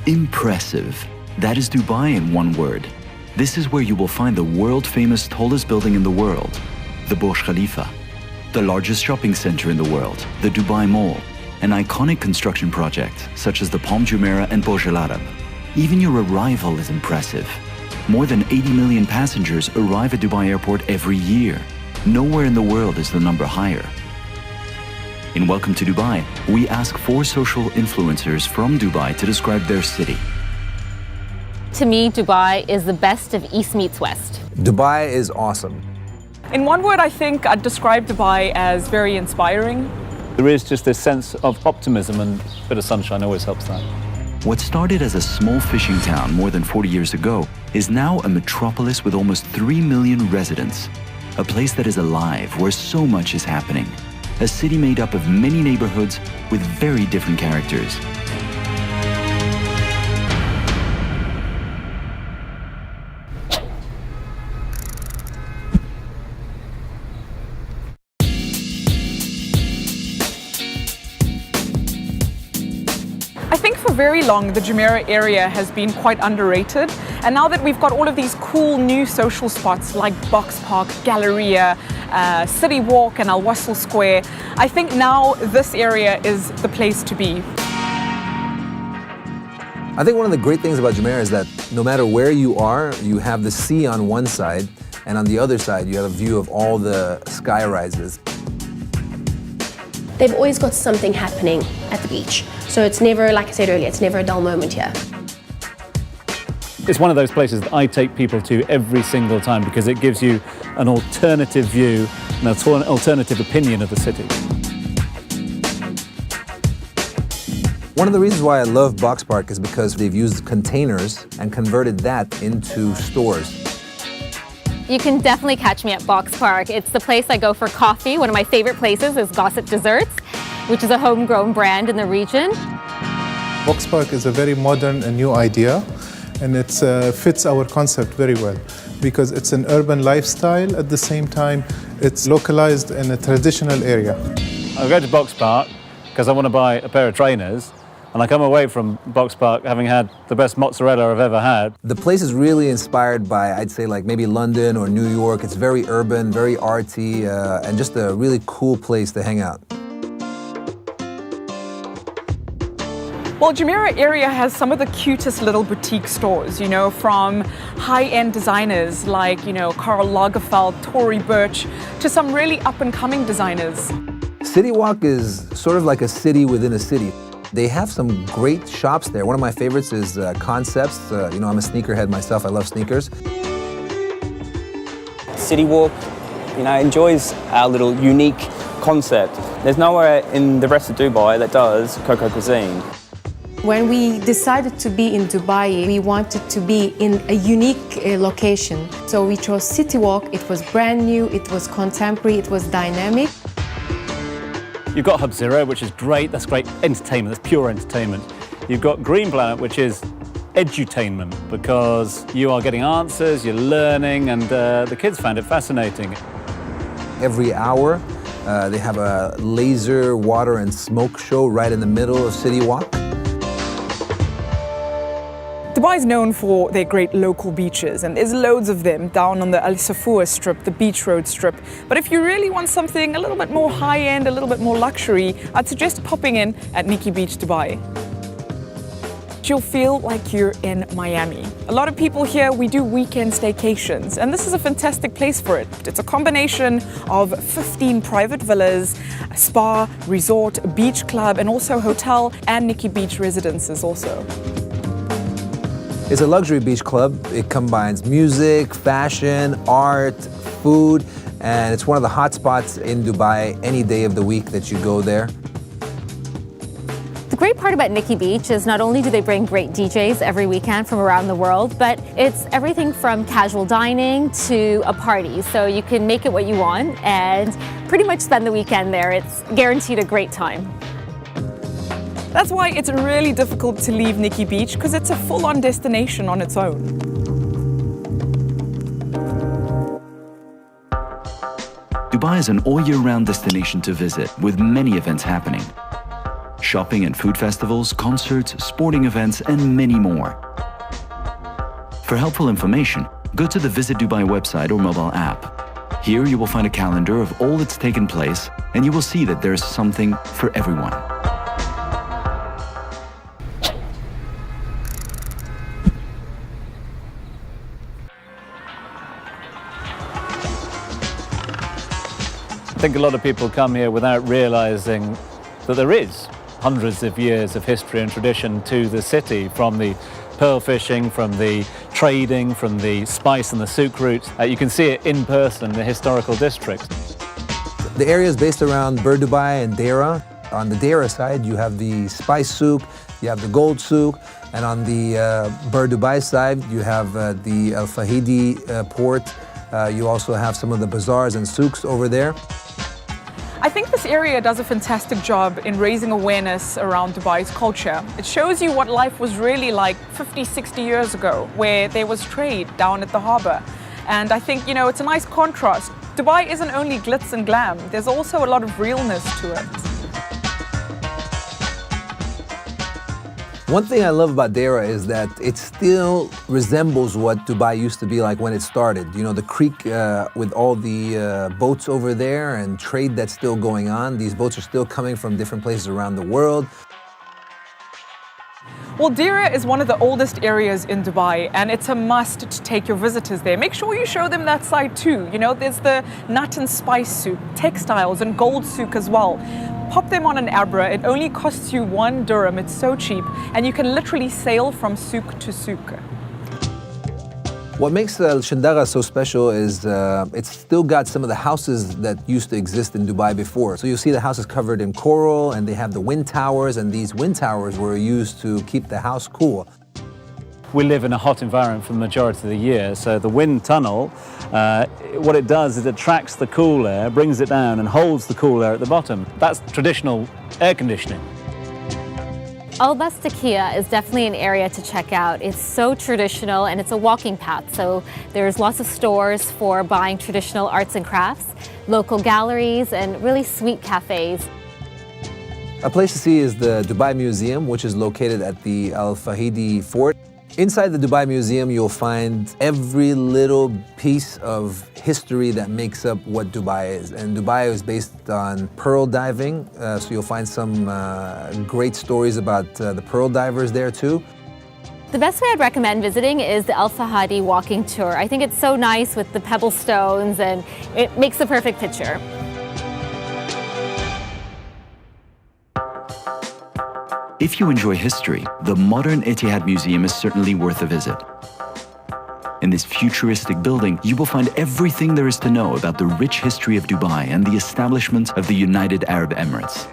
Impressive. That is Dubai in one word. This is where you will find the world-famous tallest building in the world, the Burj Khalifa, the largest shopping center in the world, the Dubai Mall, an iconic construction project such as the Palm Jumeirah and Burj Al Arab. Even your arrival is impressive. More than 80 million passengers arrive at Dubai Airport every year. Nowhere in the world is the number higher. In Welcome to Dubai, we ask 4 social influencers from Dubai to describe their city. To me, Dubai is the best of East meets West. Dubai is awesome. In one word, I think I'd describe Dubai as very inspiring. There is just this sense of optimism, and a bit of sunshine always helps that. What started as a small fishing town more than 40 years ago is now a metropolis with almost 3 million residents. A place that is alive, where so much is happening. A city made up of many neighborhoods with very different characters. I think for very long, the Jumeirah area has been quite underrated. And now that we've got all of these cool new social spots like Box Park, Galleria, City Walk and Al Wasl Square, I think now this area is the place to be. I think one of the great things about Jumeirah is that no matter where you are, you have the sea on one side, and on the other side, you have a view of all the sky rises. They've always got something happening at the beach. So it's never, like I said earlier, it's never a dull moment here. It's one of those places that I take people to every single time because it gives you an alternative view, an alternative opinion of the city. One of the reasons why I love Box Park is because they've used containers and converted that into stores. You can definitely catch me at Box Park. It's the place I go for coffee. One of my favorite places is Gossip Desserts, which is a homegrown brand in the region. Box Park is a very modern and new idea, and it fits our concept very well because it's an urban lifestyle. At the same time, it's localized in a traditional area. I go to Box Park because I want to buy a pair of trainers, and I come away from Box Park having had the best mozzarella I've ever had. The place is really inspired by, I'd say, like maybe London or New York. It's very urban, very arty, and just a really cool place to hang out. Well, Jumeirah area has some of the cutest little boutique stores, you know, from high-end designers like, you know, Karl Lagerfeld, Tory Burch, to some really up-and-coming designers. City Walk is sort of like a city within a city. They have some great shops there. One of my favorites is Concepts. You know, I'm a sneakerhead myself. I love sneakers. City Walk, you know, enjoys our little unique concept. There's nowhere in the rest of Dubai that does Coco cuisine. When we decided to be in Dubai, we wanted to be in a unique location. So we chose City Walk. It was brand new, it was contemporary, it was dynamic. You've got Hub Zero, which is great. That's great entertainment. That's pure entertainment. You've got Green Planet, which is edutainment, because you are getting answers, you're learning, and the kids found it fascinating. Every hour, they have a laser, water, and smoke show right in the middle of City Walk. Dubai is known for their great local beaches, and there's loads of them down on the Al Safua strip, the Beach Road strip. But if you really want something a little bit more high-end, a little bit more luxury, I'd suggest popping in at Nikki Beach, Dubai. You'll feel like you're in Miami. A lot of people here, we do weekend staycations, and this is a fantastic place for it. It's a combination of 15 private villas, a spa, resort, beach club, and also hotel and Nikki Beach residences also. It's a luxury beach club. It combines music, fashion, art, food, and it's one of the hot spots in Dubai any day of the week that you go there. The great part about Nikki Beach is not only do they bring great DJs every weekend from around the world, but it's everything from casual dining to a party. So you can make it what you want and pretty much spend the weekend there. It's guaranteed a great time. That's why it's really difficult to leave Nikki Beach, because it's a full-on destination on its own. Dubai is an all-year-round destination to visit with many events happening. shopping and food festivals, concerts, sporting events, and many more. For helpful information, go to the Visit Dubai website or mobile app. Here you will find a calendar of all that's taken place, and you will see that there's something for everyone. I think a lot of people come here without realizing that there is hundreds of years of history and tradition to the city, from the pearl fishing, from the trading, from the spice and the souk routes. You can see it in person in the historical district. The area is based around Bur Dubai and Deira. On the Deira side, you have the spice souk, you have the gold souk, and on the Bur Dubai side, you have the Al Fahidi port. You also have some of the bazaars and souks over there. I think this area does a fantastic job in raising awareness around Dubai's culture. It shows you what life was really like 50, 60 years ago, where there was trade down at the harbour. And I think, it's a nice contrast. Dubai isn't only glitz and glam, there's also a lot of realness to it. One thing I love about Deira is that it still resembles what Dubai used to be like when it started. The creek with all the boats over there and trade that's still going on. These boats are still coming from different places around the world. Well, Deira is one of the oldest areas in Dubai, and it's a must to take your visitors there. Make sure you show them that side too. There's the nut and spice souk, textiles and gold souk as well. Pop them on an Abra. It only costs you 1 dirham. It's so cheap, and you can literally sail from souk to souk. What makes Al Shandaga so special is it's still got some of the houses that used to exist in Dubai before. So you'll see the houses covered in coral, and they have the wind towers, and these wind towers were used to keep the house cool. We live in a hot environment for the majority of the year, so the wind tunnel, what it does is it attracts the cool air, brings it down and holds the cool air at the bottom. That's traditional air conditioning. Al Bastakia is definitely an area to check out. It's so traditional, and it's a walking path, so there's lots of stores for buying traditional arts and crafts, local galleries, and really sweet cafes. A place to see is the Dubai Museum, which is located at the Al Fahidi Fort. Inside the Dubai Museum, you'll find every little piece of history that makes up what Dubai is. And Dubai is based on pearl diving, so you'll find some great stories about the pearl divers there too. The best way I'd recommend visiting is the Al Fahidi walking tour. I think it's so nice with the pebble stones, and it makes the perfect picture. If you enjoy history, the modern Etihad Museum is certainly worth a visit. In this futuristic building, you will find everything there is to know about the rich history of Dubai and the establishment of the United Arab Emirates.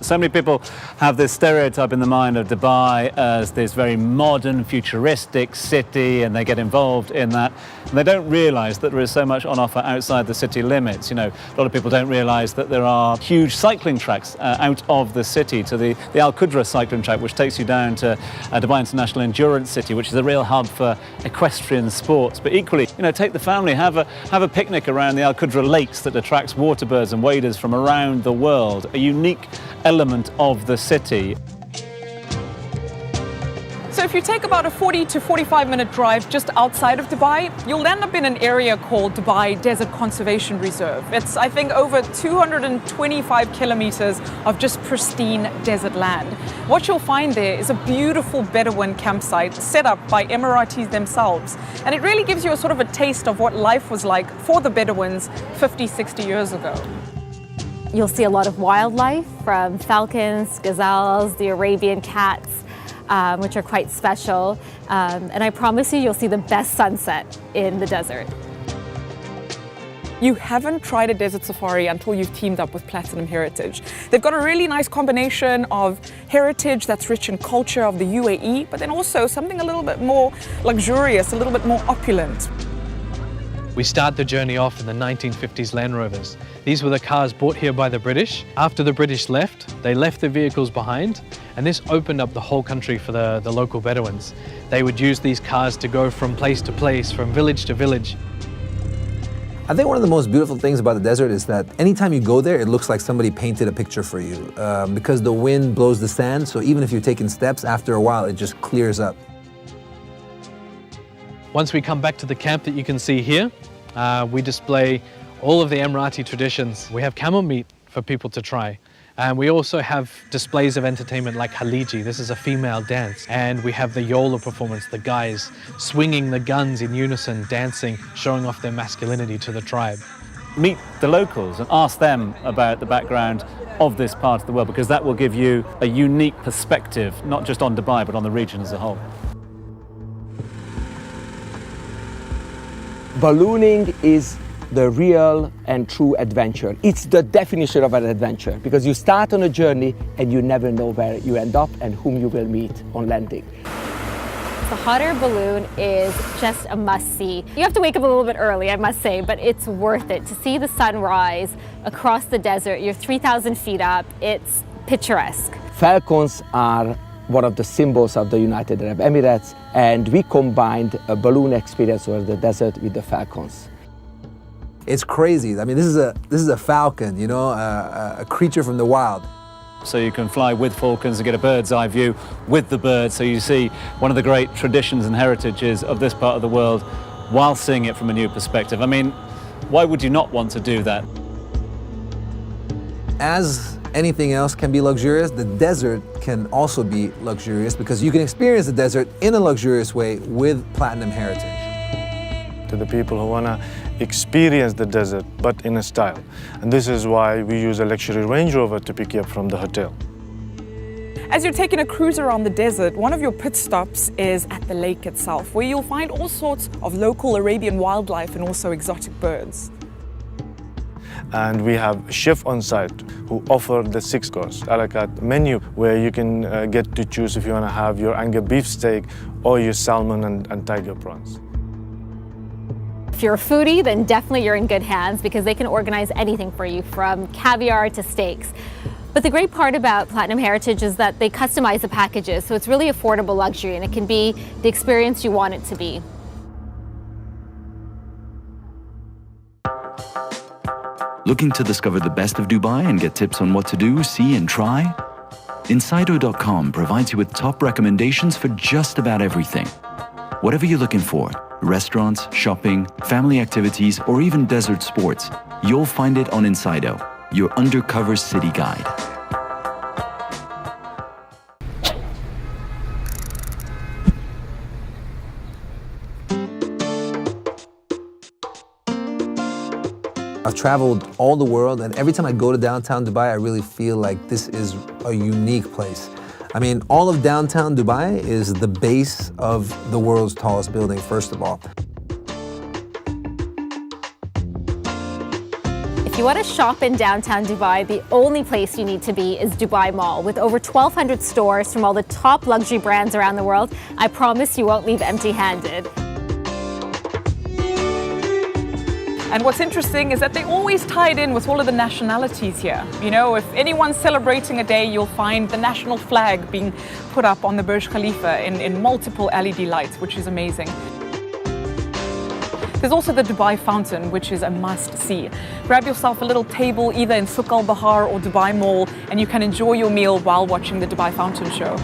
So many people have this stereotype in the mind of Dubai as this very modern, futuristic city, and they get involved in that. And they don't realize that there is so much on offer outside the city limits. A lot of people don't realize that there are huge cycling tracks out of the city, to the Al Qudra cycling track, which takes you down to Dubai International Endurance City, which is a real hub for equestrian sports. But equally, take the family, have a picnic around the Al Qudra lakes that attracts waterbirds and waders from around the world, a unique element of the city. So if you take about a 40 to 45 minute drive just outside of Dubai, you'll end up in an area called Dubai Desert Conservation Reserve. It's, I think, over 225 kilometers of just pristine desert land. What you'll find there is a beautiful Bedouin campsite set up by Emiratis themselves. And it really gives you a sort of a taste of what life was like for the Bedouins 50, 60 years ago. You'll see a lot of wildlife, from falcons, gazelles, the Arabian cats, which are quite special. And I promise you'll see the best sunset in the desert. You haven't tried a desert safari until you've teamed up with Platinum Heritage. They've got a really nice combination of heritage that's rich in culture of the UAE, but then also something a little bit more luxurious, a little bit more opulent. We start the journey off in the 1950s Land Rovers. These were the cars brought here by the British. After the British left, they left the vehicles behind, and this opened up the whole country for the local Bedouins. They would use these cars to go from place to place, from village to village. I think one of the most beautiful things about the desert is that anytime you go there, it looks like somebody painted a picture for you because the wind blows the sand, so even if you're taking steps, after a while, it just clears up. Once we come back to the camp that you can see here, we display all of the Emirati traditions. We have camel meat for people to try. And we also have displays of entertainment like Haliji. This is a female dance. And we have the Yola performance, the guys swinging the guns in unison, dancing, showing off their masculinity to the tribe. Meet the locals and ask them about the background of this part of the world, because that will give you a unique perspective, not just on Dubai, but on the region as a whole. Ballooning is the real and true adventure. It's the definition of an adventure because you start on a journey and you never know where you end up and whom you will meet on landing. The hot air balloon is just a must-see. You have to wake up a little bit early, I must say, but it's worth it. To see the sun rise across the desert, you're 3,000 feet up, it's picturesque. Falcons are one of the symbols of the United Arab Emirates, and we combined a balloon experience over the desert with the falcons. It's crazy. I mean, this is a falcon, you know, a creature from the wild. So you can fly with falcons and get a bird's eye view with the birds, so you see one of the great traditions and heritages of this part of the world while seeing it from a new perspective. I mean, why would you not want to do that? As anything else can be luxurious, the desert can also be luxurious because you can experience the desert in a luxurious way with Platinum Heritage. To the people who want to experience the desert, but in a style. And this is why we use a luxury Range Rover to pick you up from the hotel. As you're taking a cruise around the desert, one of your pit stops is at the lake itself, where you'll find all sorts of local Arabian wildlife and also exotic birds. And we have a chef on site who offer the 6-course a la carte menu where you can get to choose if you want to have your Anga beef steak or your salmon and tiger prawns. If you're a foodie, then definitely you're in good hands because they can organize anything for you from caviar to steaks. But the great part about Platinum Heritage is that they customize the packages, so it's really affordable luxury and it can be the experience you want it to be. Looking to discover the best of Dubai and get tips on what to do, see and try? Insido.com provides you with top recommendations for just about everything. Whatever you're looking for, restaurants, shopping, family activities, or even desert sports, you'll find it on Insido, your undercover city guide. I've traveled all the world, and every time I go to downtown Dubai, I really feel like this is a unique place. I mean, all of downtown Dubai is the base of the world's tallest building, first of all. If you want to shop in downtown Dubai, the only place you need to be is Dubai Mall. With over 1,200 stores from all the top luxury brands around the world, I promise you won't leave empty-handed. And what's interesting is that they always tie it in with all of the nationalities here. You know, if anyone's celebrating a day, you'll find the national flag being put up on the Burj Khalifa in multiple LED lights, which is amazing. There's also the Dubai Fountain, which is a must-see. Grab yourself a little table either in Souq Al Bahar or Dubai Mall, and you can enjoy your meal while watching the Dubai Fountain show.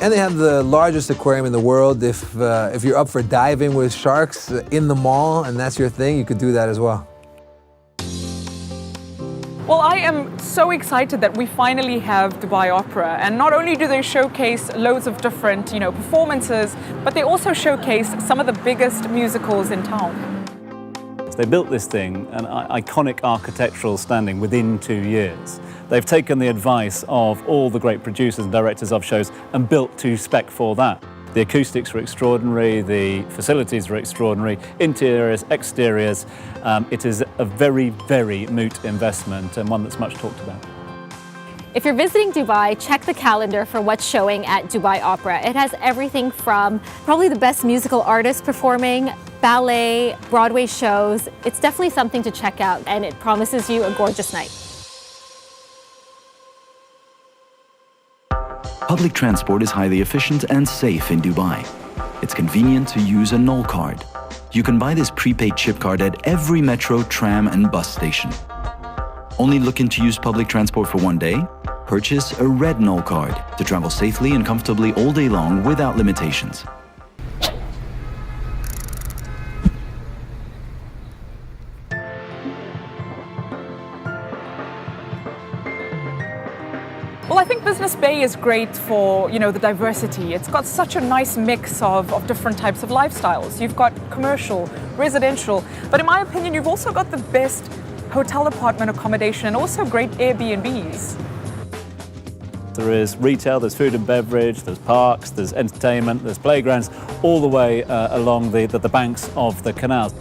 And they have the largest aquarium in the world. If you're up for diving with sharks in the mall and that's your thing, you could do that as well. Well, I am so excited that we finally have Dubai Opera. And not only do they showcase loads of different, performances, but they also showcase some of the biggest musicals in town. They built this thing, an iconic architectural standing, within 2 years. They've taken the advice of all the great producers and directors of shows and built to spec for that. The acoustics are extraordinary, the facilities are extraordinary, interiors, exteriors. It is a very, very moot investment and one that's much talked about. If you're visiting Dubai, check the calendar for what's showing at Dubai Opera. It has everything from probably the best musical artists performing, ballet, Broadway shows. It's definitely something to check out, and it promises you a gorgeous night. Public transport is highly efficient and safe in Dubai. It's convenient to use a Knoll card. You can buy this prepaid chip card at every metro, tram, and bus station. Only looking to use public transport for one day? Purchase a red Knoll card to travel safely and comfortably all day long without limitations. Well, I think Business Bay is great for, the diversity. It's got such a nice mix of different types of lifestyles. You've got commercial, residential, but in my opinion, you've also got the best hotel apartment accommodation and also great Airbnbs. There is retail, there's food and beverage, there's parks, there's entertainment, there's playgrounds, all the way along the banks of the canals.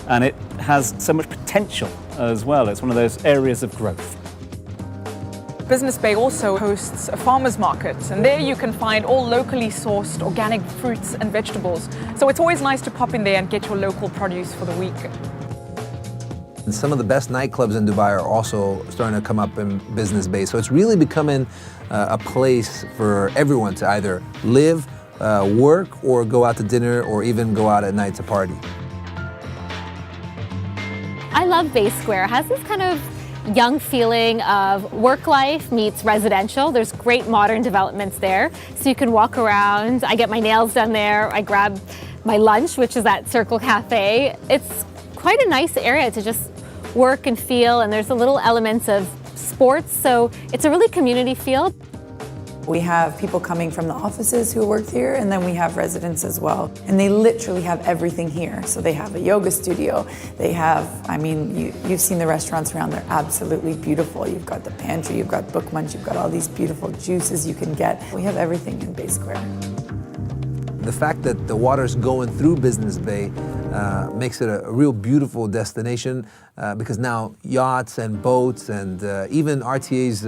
And it has so much potential as well. It's one of those areas of growth. Business Bay also hosts a farmer's market, and there you can find all locally sourced organic fruits and vegetables. So it's always nice to pop in there and get your local produce for the week. And some of the best nightclubs in Dubai are also starting to come up in Business Bay. So it's really becoming a place for everyone to either live, work, or go out to dinner, or even go out at night to party. I love Bay Square. It has this kind of young feeling of work life meets residential. There's great modern developments there. So you can walk around. I get my nails done there. I grab my lunch, which is at Circle Cafe. It's quite a nice area to just work and feel, and there's a little elements of sports. So it's a really community feel. We have people coming from the offices who work here, and then we have residents as well. And they literally have everything here. So they have a yoga studio. They have, you've seen the restaurants around, they're absolutely beautiful. You've got the pantry, you've got Book Munch, you've got all these beautiful juices you can get. We have everything in Bay Square. The fact that the water's going through Business Bay makes it a real beautiful destination because now yachts and boats and even RTA's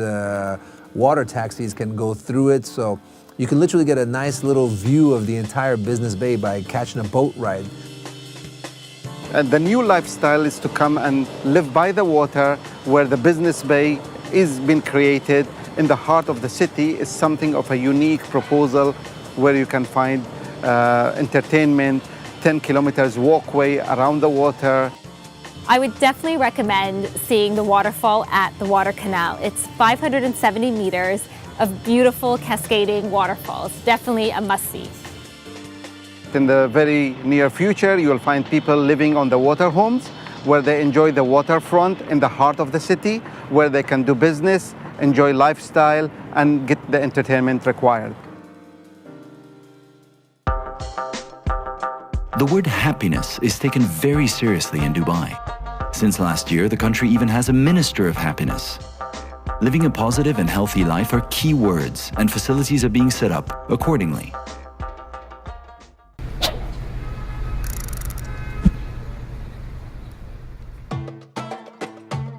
water taxis can go through it, so you can literally get a nice little view of the entire Business Bay by catching a boat ride. And the new lifestyle is to come and live by the water, where the Business Bay is being created in the heart of the city. Is something of a unique proposal where you can find entertainment, 10 kilometers walkway around the water. I would definitely recommend seeing the waterfall at the Water Canal. It's 570 meters of beautiful cascading waterfalls. Definitely a must-see. In the very near future, you will find people living on the water homes, where they enjoy the waterfront in the heart of the city, where they can do business, enjoy lifestyle, and get the entertainment required. The word happiness is taken very seriously in Dubai. Since last year, the country even has a Minister of Happiness. Living a positive and healthy life are key words, and facilities are being set up accordingly.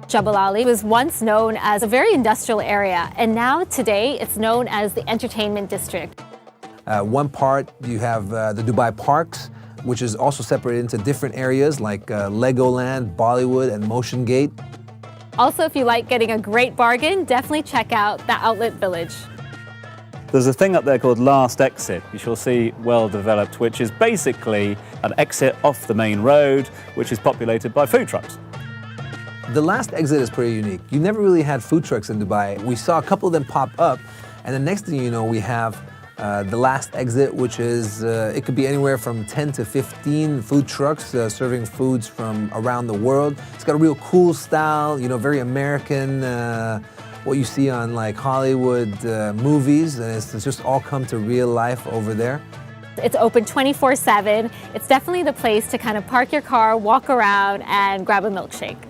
Jebel Ali was once known as a very industrial area, and now today it's known as the entertainment district. One part you have the Dubai Parks, which is also separated into different areas like Legoland, Bollywood, and Motion Gate. Also, if you like getting a great bargain, definitely check out the Outlet Village. There's a thing up there called Last Exit, you shall see well developed, which is basically an exit off the main road, which is populated by food trucks. The Last Exit is pretty unique. You never really had food trucks in Dubai. We saw a couple of them pop up, and the next thing you know, we have the Last Exit, which is, it could be anywhere from 10 to 15 food trucks serving foods from around the world. It's got a real cool style, very American, what you see on like Hollywood movies, and it's just all come to real life over there. It's open 24/7. It's definitely the place to kind of park your car, walk around, and grab a milkshake.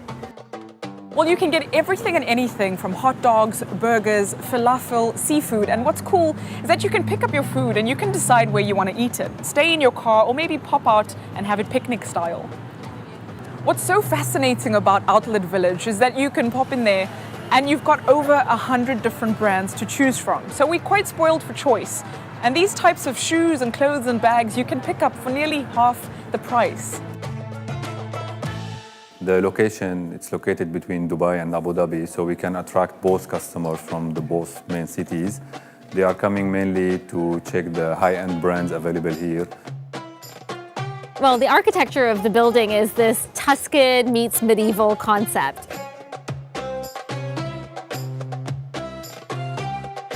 Well, you can get everything and anything from hot dogs, burgers, falafel, seafood. And what's cool is that you can pick up your food and you can decide where you want to eat it. Stay in your car or maybe pop out and have it picnic style. What's so fascinating about Outlet Village is that you can pop in there and you've got over 100 different brands to choose from. So we're quite spoiled for choice. And these types of shoes and clothes and bags you can pick up for nearly half the price. The location, it's located between Dubai and Abu Dhabi, so we can attract both customers from the both main cities. They are coming mainly to check the high-end brands available here. Well, the architecture of the building is this Tuscan meets medieval concept.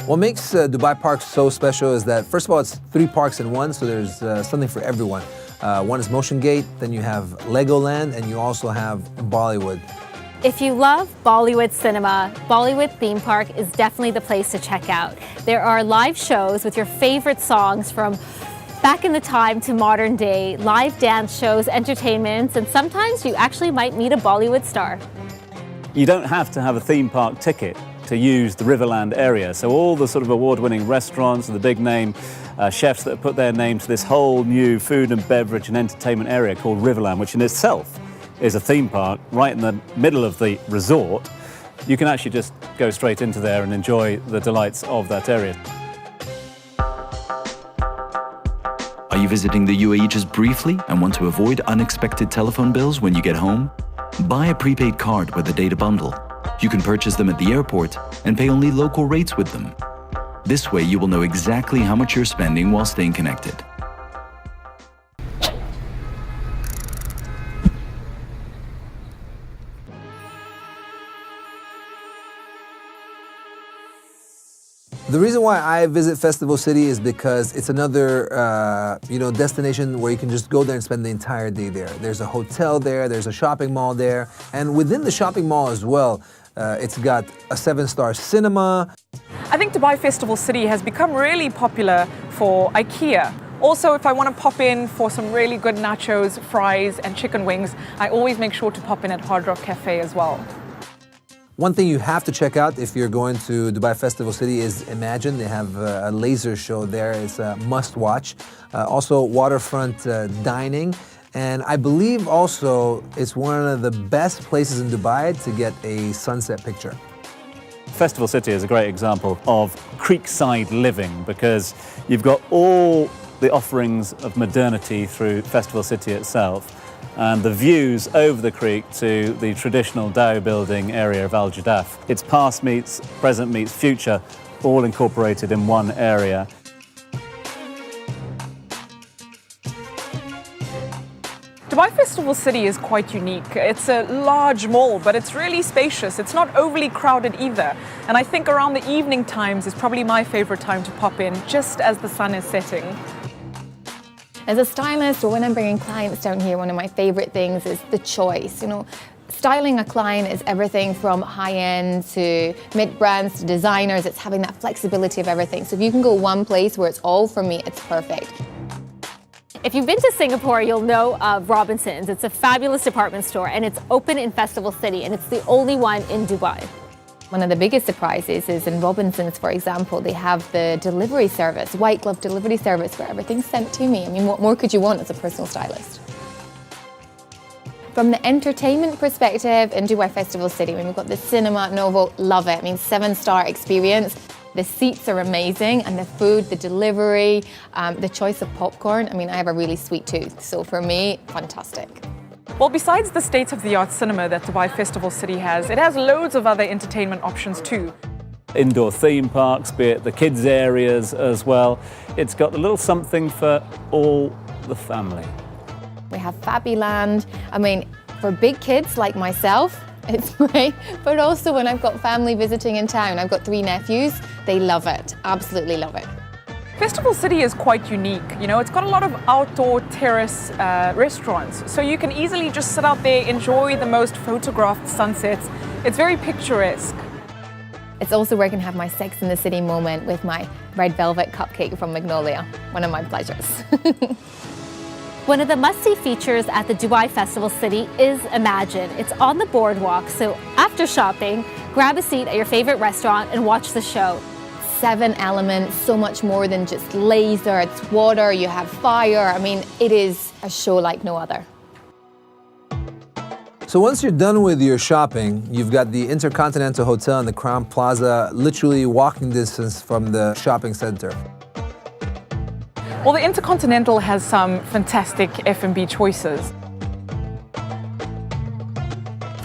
What makes Dubai Park so special is that, first of all, it's 3 parks in one, so there's something for everyone. One is Motion Gate, then you have Legoland, and you also have Bollywood. If you love Bollywood cinema, Bollywood Theme Park is definitely the place to check out. There are live shows with your favorite songs from back in the time to modern day, live dance shows, entertainments, and sometimes you actually might meet a Bollywood star. You don't have to have a theme park ticket to use the Riverland area. So all the sort of award-winning restaurants and the big name chefs that have put their name to this whole new food and beverage and entertainment area called Riverland, which in itself is a theme park right in the middle of the resort. You can actually just go straight into there and enjoy the delights of that area. Are you visiting the UAE just briefly and want to avoid unexpected telephone bills when you get home? Buy a prepaid card with a data bundle. You can purchase them at the airport and pay only local rates with them. This way you will know exactly how much you're spending while staying connected. The reason why I visit Festival City is because it's another, destination where you can just go there and spend the entire day there. There's a hotel there, there's a shopping mall there, and within the shopping mall as well, it's got a 7-star cinema. I think Dubai Festival City has become really popular for IKEA. Also, if I want to pop in for some really good nachos, fries, and chicken wings, I always make sure to pop in at Hard Rock Cafe as well. One thing you have to check out if you're going to Dubai Festival City is Imagine. They have a laser show there. It's a must-watch. Also, waterfront dining. And I believe also it's one of the best places in Dubai to get a sunset picture. Festival City is a great example of creekside living because you've got all the offerings of modernity through Festival City itself, and the views over the creek to the traditional Dow building area of Al Jadaf. It's past meets present meets future, all incorporated in one area. Dubai Festival City is quite unique. It's a large mall, but it's really spacious. It's not overly crowded either. And I think around the evening times is probably my favorite time to pop in, just as the sun is setting. As a stylist, or when I'm bringing clients down here, one of my favorite things is the choice. Styling a client is everything from high-end to mid-brands to designers. It's having that flexibility of everything. So if you can go one place where it's all for me, it's perfect. If you've been to Singapore, you'll know of Robinsons. It's a fabulous department store, and it's open in Festival City, and it's the only one in Dubai. One of the biggest surprises is in Robinsons, for example, they have the delivery service, white glove delivery service, where everything's sent to me. I mean, what more could you want as a personal stylist? From the entertainment perspective in Dubai Festival City, we've got the cinema, Novo, love it. I mean, 7-star experience. The seats are amazing, and the food, the delivery, the choice of popcorn. I mean, I have a really sweet tooth, so for me, fantastic. Well, besides the state-of-the-art cinema that Dubai Festival City has, it has loads of other entertainment options too. Indoor theme parks, be it the kids' areas as well. It's got a little something for all the family. We have Fabiland. I mean, for big kids like myself, it's great, but also when I've got family visiting in town, I've got 3 nephews, they love it, absolutely love it. Festival City is quite unique. It's got a lot of outdoor terrace restaurants, so you can easily just sit out there, enjoy the most photographed sunsets. It's very picturesque. It's also where I can have my Sex in the City moment with my red velvet cupcake from Magnolia, one of my pleasures. One of the must-see features at the Dubai Festival City is Imagine. It's on the boardwalk, so after shopping, grab a seat at your favorite restaurant and watch the show. 7 elements, so much more than just laser, it's water, you have fire. I mean, it is a show like no other. So once you're done with your shopping, you've got the Intercontinental Hotel and the Crown Plaza, literally walking distance from the shopping center. Well, the Intercontinental has some fantastic F&B choices.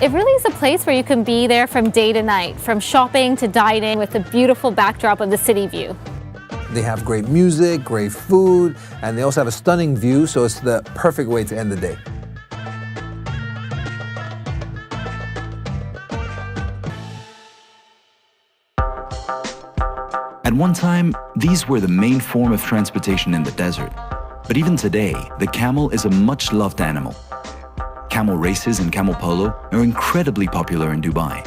It really is a place where you can be there from day to night, from shopping to dining with a beautiful backdrop of the city view. They have great music, great food, and they also have a stunning view, so it's the perfect way to end the day. At one time, these were the main form of transportation in the desert. But even today, the camel is a much-loved animal. Camel races and camel polo are incredibly popular in Dubai.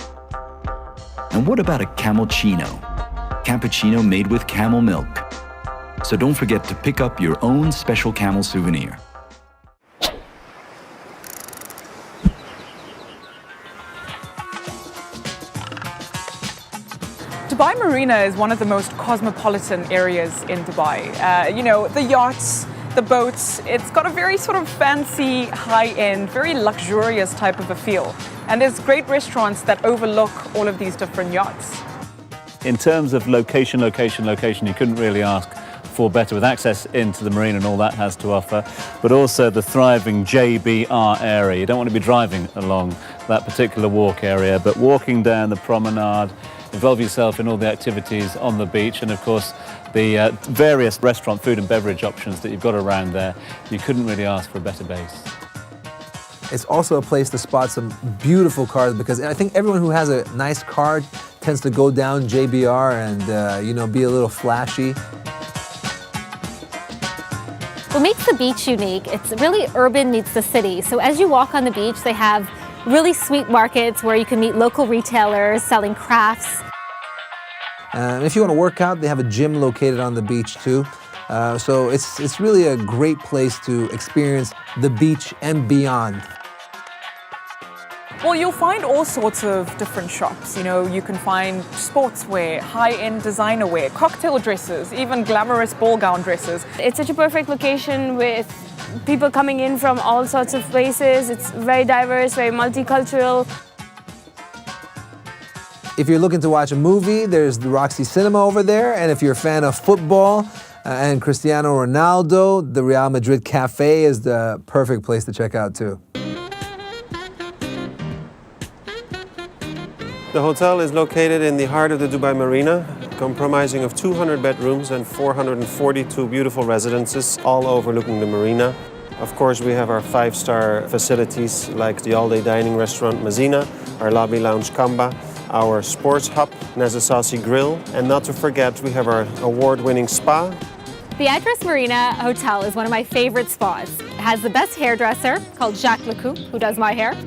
And what about a camelchino? Cappuccino made with camel milk. So don't forget to pick up your own special camel souvenir. Dubai Marina is one of the most cosmopolitan areas in Dubai. You know, the yachts, the boats, it's got a very sort of fancy, high-end, very luxurious type of a feel. And there's great restaurants that overlook all of these different yachts. In terms of location, you couldn't really ask for better, with access into the marina and all that has to offer, but also the thriving JBR area. You don't want to be driving along that particular walk area, but walking down the promenade, involve yourself in all the activities on the beach, and of course the various restaurant food and beverage options that you've got around there. You couldn't really ask for a better base. It's also a place to spot some beautiful cars, because I think everyone who has a nice car tends to go down JBR and you know, be a little flashy. What makes the beach unique, it's really urban meets the city. So as you walk on the beach, they have really sweet markets where you can meet local retailers selling crafts. If you want to work out, they have a gym located on the beach too. So it's really a great place to experience the beach and beyond. Well, you'll find all sorts of different shops. You know, you can find sportswear, high-end designer wear, cocktail dresses, even glamorous ball gown dresses. It's such a perfect location with people coming in from all sorts of places. It's very diverse, very multicultural. If you're looking to watch a movie, there's the Roxy Cinema over there. And if you're a fan of football and Cristiano Ronaldo, the Real Madrid Cafe is the perfect place to check out too. The hotel is located in the heart of the Dubai Marina, comprising of 200 bedrooms and 442 beautiful residences, all overlooking the marina. Of course, we have our 5-star facilities like the all-day dining restaurant Mazina, our lobby lounge Kamba, our sports hub Nazasasi Grill, and not to forget, we have our award-winning spa. The Address Marina Hotel is one of my favorite spas. It has the best hairdresser called Jacques Lecoupe, who does my hair.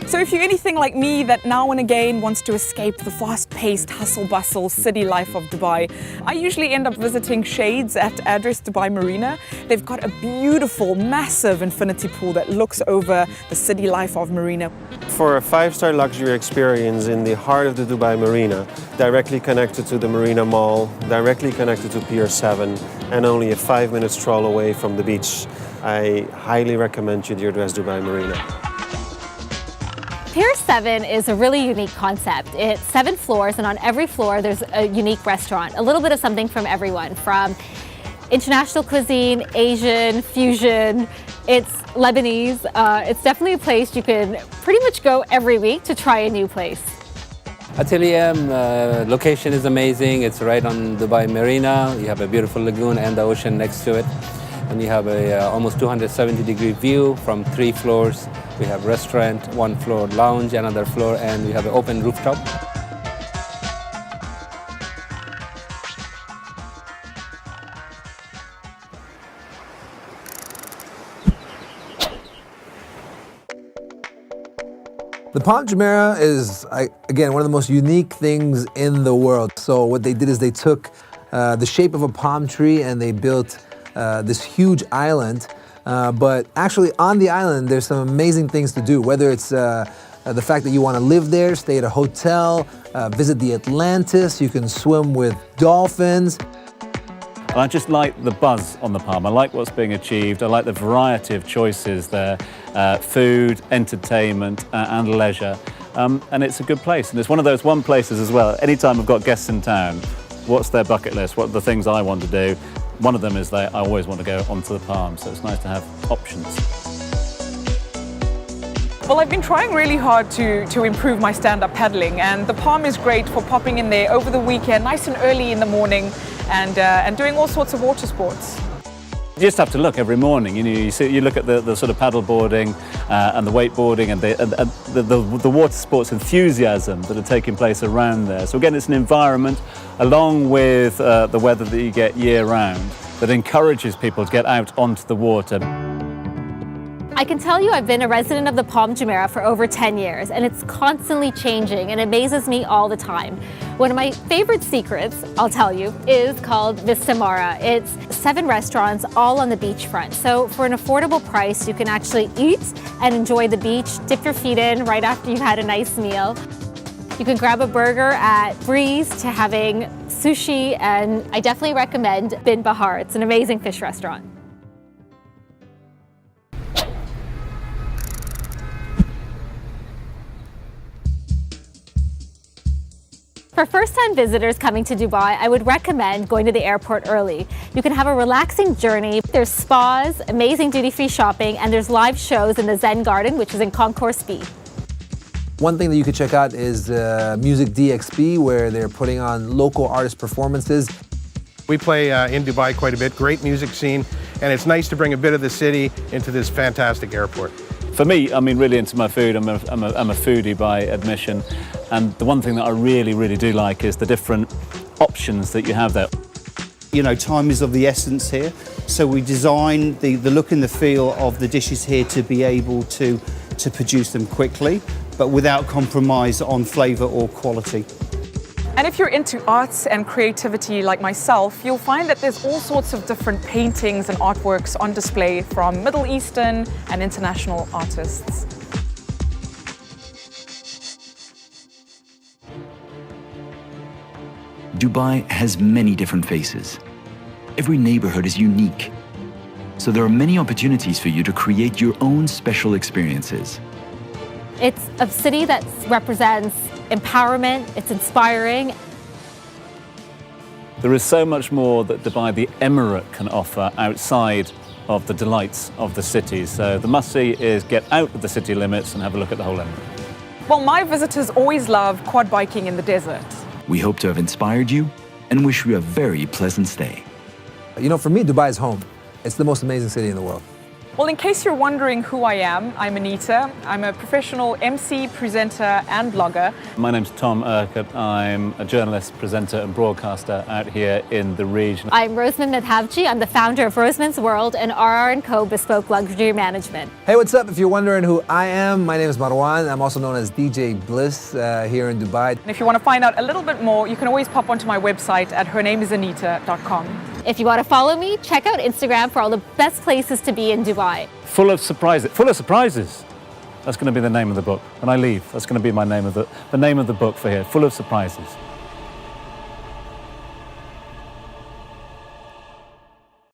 So if you're anything like me that now and again wants to escape the fast-paced hustle-bustle city life of Dubai, I usually end up visiting Shades at Address Dubai Marina. They've got a beautiful, massive infinity pool that looks over the city life of Marina. For a 5-star luxury experience in the heart of the Dubai Marina, directly connected to the Marina Mall, directly connected to Pier 7, and only a 5-minute stroll away from the beach, I highly recommend you the Address Dubai Marina. Pier 7 is a really unique concept. It's 7 floors, and on every floor there's a unique restaurant. A little bit of something from everyone, from international cuisine, Asian, fusion, it's Lebanese. It's definitely a place you can pretty much go every week to try a new place. Atelier location is amazing. It's right on Dubai Marina. You have a beautiful lagoon and the ocean next to it. And you have a almost 270-degree view from 3 floors. We have restaurant, 1 floor lounge, another floor, and we have an open rooftop. The Palm Jumeirah is, again, one of the most unique things in the world. So what they did is they took the shape of a palm tree and they built this huge island. But actually on the island, there's some amazing things to do, whether it's the fact that you want to live there, stay at a hotel, visit the Atlantis, you can swim with dolphins. I just like the buzz on the Palm. I like what's being achieved. I like the variety of choices there, food, entertainment, and leisure. And it's a good place. And it's one of those places as well. Anytime I've got guests in town, what's their bucket list? What are the things I want to do? One of them is that I always want to go onto the Palm, so it's nice to have options. Well, I've been trying really hard to improve my stand-up paddling, and the Palm is great for popping in there over the weekend, nice and early in the morning, and doing all sorts of water sports. You just have to look every morning. You look at the sort of paddle boarding and the wakeboarding and the water sports enthusiasm that are taking place around there. So again, it's an environment, along with the weather that you get year round, that encourages people to get out onto the water. I can tell you I've been a resident of the Palm Jumeirah for over 10 years, and it's constantly changing and it amazes me all the time. One of my favorite secrets, I'll tell you, is called Vista Mara. It's 7 restaurants all on the beachfront. So for an affordable price, you can actually eat and enjoy the beach, dip your feet in right after you've had a nice meal. You can grab a burger at Breeze to having sushi, and I definitely recommend Bin Bahar. It's an amazing fish restaurant. For first-time visitors coming to Dubai, I would recommend going to the airport early. You can have a relaxing journey. There's spas, amazing duty-free shopping, and there's live shows in the Zen Garden, which is in Concourse B. One thing that you could check out is Music DXB, where they're putting on local artist performances. We play in Dubai quite a bit, great music scene, and it's nice to bring a bit of the city into this fantastic airport. For me, I'm really into my food. I'm a foodie by admission. And the one thing that I really do like is the different options that you have there. You know, time is of the essence here. So we design the look and the feel of the dishes here to be able to produce them quickly, but without compromise on flavour or quality. And if you're into arts and creativity like myself, you'll find that there's all sorts of different paintings and artworks on display from Middle Eastern and international artists. Dubai has many different faces. Every neighborhood is unique. So there are many opportunities for you to create your own special experiences. It's a city that represents empowerment, it's inspiring. There is so much more that Dubai, the Emirate, can offer outside of the delights of the city. So the must-see is get out of the city limits and have a look at the whole Emirate. Well, my visitors always love quad biking in the desert. We hope to have inspired you and wish you a very pleasant stay. You know, for me, Dubai is home. It's the most amazing city in the world. Well, in case you're wondering who I am, I'm Anita. I'm a professional MC, presenter, and blogger. My name's Tom Urquhart. I'm a journalist, presenter, and broadcaster out here in the region. I'm Roseman Madhavji. I'm the founder of Roseman's World and RR & Co. Bespoke Luxury Management. Hey, what's up? If you're wondering who I am, my name is Marwan. I'm also known as DJ Bliss here in Dubai. And if you want to find out a little bit more, you can always pop onto my website at hernameisanita.com. If you want to follow me, check out Instagram for all the best places to be in Dubai. Full of surprises. Full of surprises. That's going to be the name of the book. When I leave, that's going to be my name of the name of the book for here. Full of surprises.